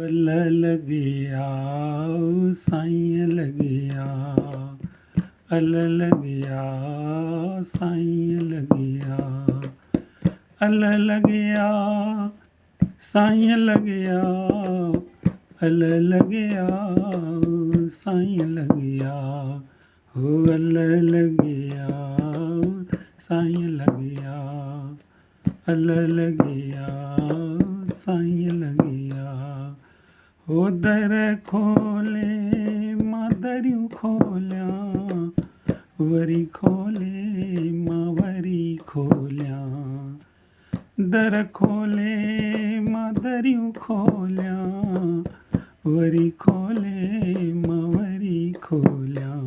अल लॻिया साईं लॻिया अल लॻिया साईं लॻिया अल लॻिया साईं लॻिया अल लॻिया साईं लॻिया हो अल लॻिया साईं लॻिया अल लॻिया साईं लॻिया हो दर खोले मां दरियूं खोलियां वरी खोले मां वरी खोलियां दर खोले मां दरियूं खोलियां वरी खोले मां वरी खोलियां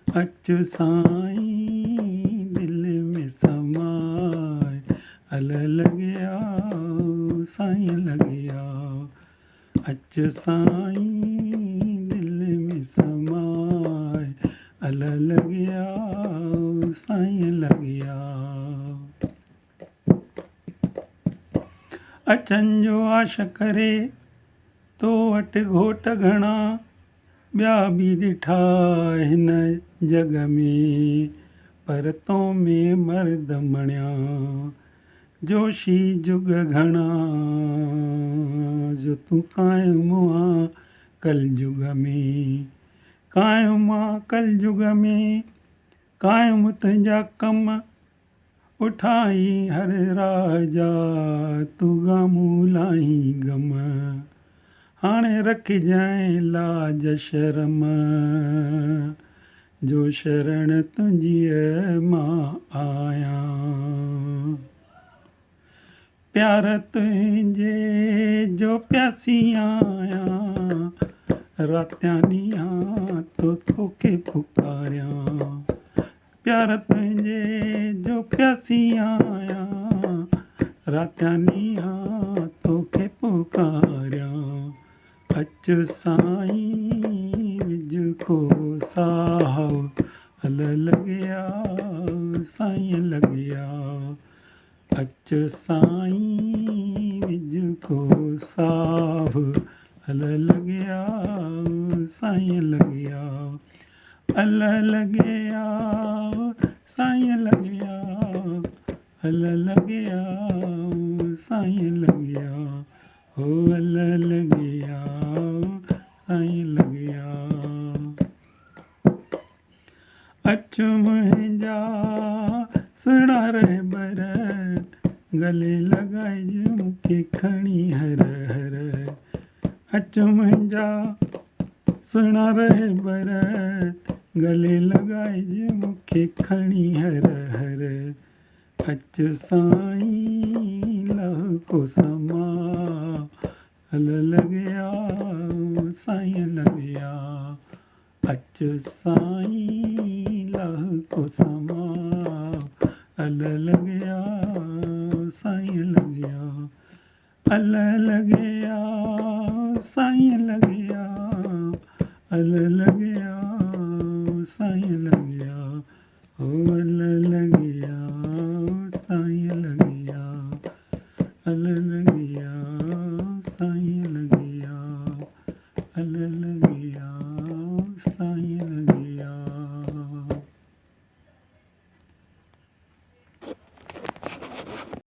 अच साईं दिल में समाए अल लॻिया साईं लॻिया अच साईं दिल में समाए अल लॻिया साईं लॻिया अचनि जो आश करे तो वटि घोट घणा ॿिया बि ॾिठा हिन जग में पर तो में मर्द मणिया जोशी जुग घणा जो तूं क़ाइमु आ कल जुग में क़ाइमु आ कल जुग में क़ाइमु तुंहिंजा कम उठाई हर राजा तूं ग़मूं लाही ग़म हाणे रखजांइ लाज शर्म जो शरण तुंहिंजीअ मां आहियां प्यार तुंहिंजे जो प्यासी आहियां रातियां ॾींहं तोखे पुकारियां प्यार तुंहिंजे जो प्यासी आहियां रातियां ॾींहं तोखे पुकारियां अच साईं विझ को साहु अल लॻिया साईं लॻिया अच साईं विझ को साहु अल लॻिया साईं लॻिया अल लॻिया साईं लॻिया अल लॻिया साईं लॻिया हो अल लॻिया साईं लॻिया अच मुंहिंजा सुहिणा रहबर गले लॻाइजि मूंखे खणी हर हर अच मुंहिंजा सुहिणा रहबर गले लॻाइजि मूंखे खणी हर हर अच साईं लह को समा अल लॻिया साईं लॻिया अच साईं लह को समा अल लॻिया साईं लॻिया अल लॻिया साईं लॻिया अल लॻिया साईं लॻिया हो अल लॻिया साईं लॻिया अल